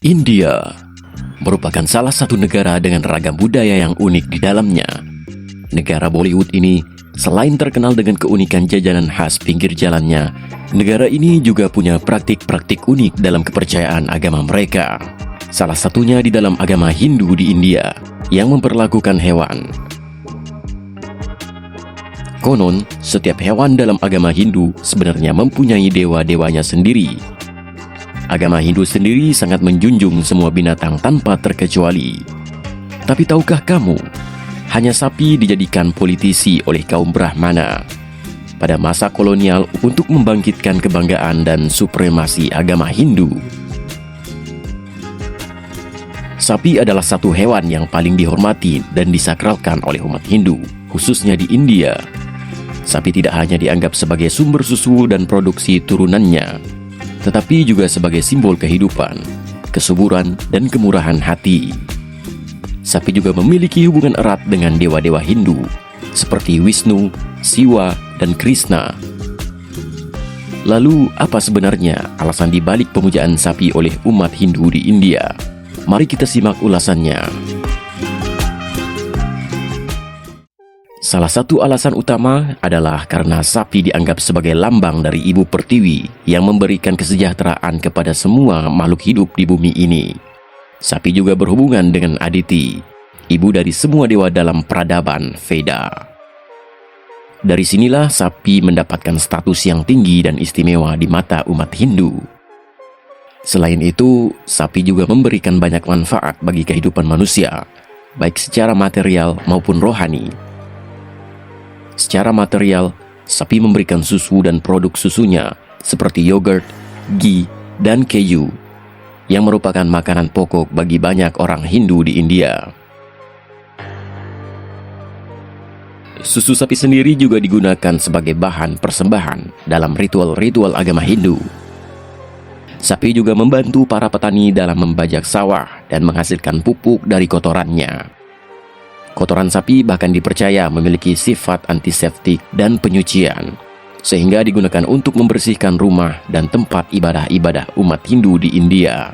India merupakan salah satu negara dengan ragam budaya yang unik di dalamnya. Negara Bollywood ini selain terkenal dengan keunikan jajanan khas pinggir jalannya, negara ini juga punya praktik-praktik unik dalam kepercayaan agama mereka. Salah satunya di dalam agama Hindu di India yang memperlakukan hewan. Konon, setiap hewan dalam agama Hindu sebenarnya mempunyai dewa-dewanya sendiri. Agama Hindu sendiri sangat menjunjung semua binatang tanpa terkecuali. Tapi tahukah kamu, hanya sapi dijadikan politisi oleh kaum Brahmana pada masa kolonial untuk membangkitkan kebanggaan dan supremasi agama Hindu. Sapi adalah satu hewan yang paling dihormati dan disakralkan oleh umat Hindu, khususnya di India. Sapi tidak hanya dianggap sebagai sumber susu dan produksi turunannya, tetapi juga sebagai simbol kehidupan, kesuburan, dan kemurahan hati. Sapi juga memiliki hubungan erat dengan dewa-dewa Hindu, seperti Wisnu, Siwa, dan Krishna. Lalu, apa sebenarnya alasan dibalik pemujaan sapi oleh umat Hindu di India? Mari kita simak ulasannya. Salah satu alasan utama adalah karena sapi dianggap sebagai lambang dari Ibu Pertiwi yang memberikan kesejahteraan kepada semua makhluk hidup di bumi ini. Sapi juga berhubungan dengan Aditi, ibu dari semua dewa dalam peradaban Veda. Dari sinilah sapi mendapatkan status yang tinggi dan istimewa di mata umat Hindu. Selain itu, sapi juga memberikan banyak manfaat bagi kehidupan manusia, baik secara material maupun rohani. Secara material, sapi memberikan susu dan produk susunya seperti yogurt, ghee, dan keju yang merupakan makanan pokok bagi banyak orang Hindu di India. Susu sapi sendiri juga digunakan sebagai bahan persembahan dalam ritual-ritual agama Hindu. Sapi juga membantu para petani dalam membajak sawah dan menghasilkan pupuk dari kotorannya. Kotoran sapi bahkan dipercaya memiliki sifat antiseptik dan penyucian, sehingga digunakan untuk membersihkan rumah dan tempat ibadah-ibadah umat Hindu di India.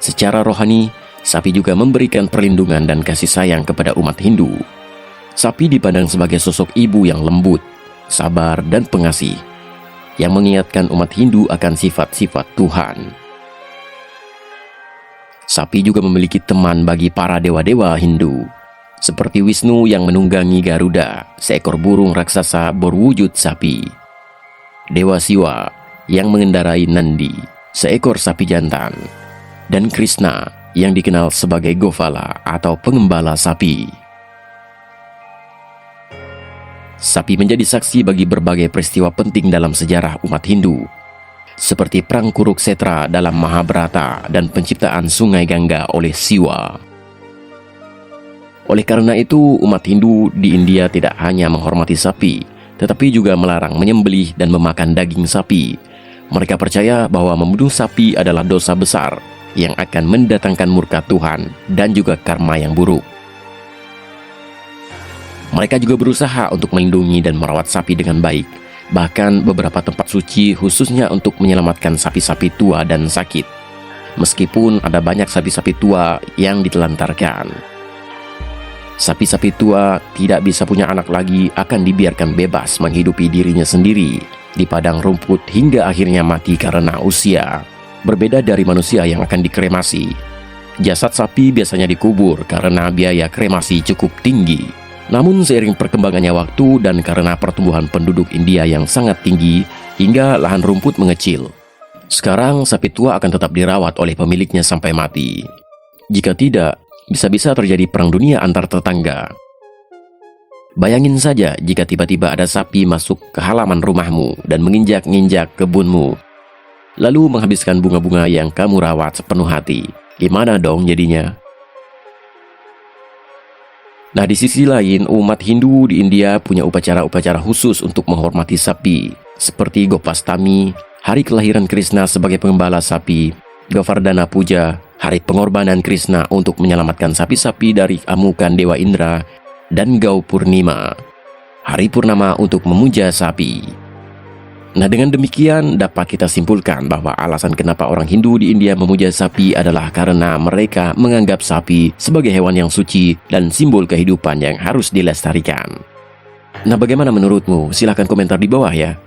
Secara rohani, sapi juga memberikan perlindungan dan kasih sayang kepada umat Hindu. Sapi dipandang sebagai sosok ibu yang lembut, sabar, dan pengasih, yang mengingatkan umat Hindu akan sifat-sifat Tuhan. Sapi juga memiliki teman bagi para dewa-dewa Hindu, seperti Wisnu yang menunggangi Garuda, seekor burung raksasa berwujud sapi. Dewa Siwa yang mengendarai Nandi, seekor sapi jantan. Dan Krishna yang dikenal sebagai Gopala atau pengembala sapi. Sapi menjadi saksi bagi berbagai peristiwa penting dalam sejarah umat Hindu, seperti Perang Kuruksetra dalam Mahabharata dan penciptaan Sungai Gangga oleh Siwa. Oleh karena itu, umat Hindu di India tidak hanya menghormati sapi, tetapi juga melarang menyembelih dan memakan daging sapi. Mereka percaya bahwa membunuh sapi adalah dosa besar yang akan mendatangkan murka Tuhan dan juga karma yang buruk. Mereka juga berusaha untuk melindungi dan merawat sapi dengan baik. Bahkan beberapa tempat suci khususnya untuk menyelamatkan sapi-sapi tua dan sakit, meskipun ada banyak sapi-sapi tua yang ditelantarkan. Sapi-sapi tua tidak bisa punya anak lagi akan dibiarkan bebas menghidupi dirinya sendiri di padang rumput hingga akhirnya mati karena usia. Berbeda dari manusia yang akan dikremasi, jasad sapi biasanya dikubur karena biaya kremasi cukup tinggi. Namun seiring perkembangannya waktu dan karena pertumbuhan penduduk India yang sangat tinggi hingga lahan rumput mengecil, sekarang sapi tua akan tetap dirawat oleh pemiliknya sampai mati. Jika tidak, bisa-bisa terjadi perang dunia antar tetangga. Bayangin saja jika tiba-tiba ada sapi masuk ke halaman rumahmu dan menginjak-injak kebunmu, lalu menghabiskan bunga-bunga yang kamu rawat sepenuh hati. Gimana dong jadinya? Nah, di sisi lain, umat Hindu di India punya upacara-upacara khusus untuk menghormati sapi, seperti Gopastami, hari kelahiran Krishna sebagai pengembala sapi, Govardhana Puja, hari pengorbanan Krishna untuk menyelamatkan sapi-sapi dari amukan Dewa Indra, dan Gau Purnima, hari purnama untuk memuja sapi. Nah, dengan demikian dapat kita simpulkan bahwa alasan kenapa orang Hindu di India memuja sapi adalah karena mereka menganggap sapi sebagai hewan yang suci dan simbol kehidupan yang harus dilestarikan. Nah, bagaimana menurutmu? Silahkan komentar di bawah ya.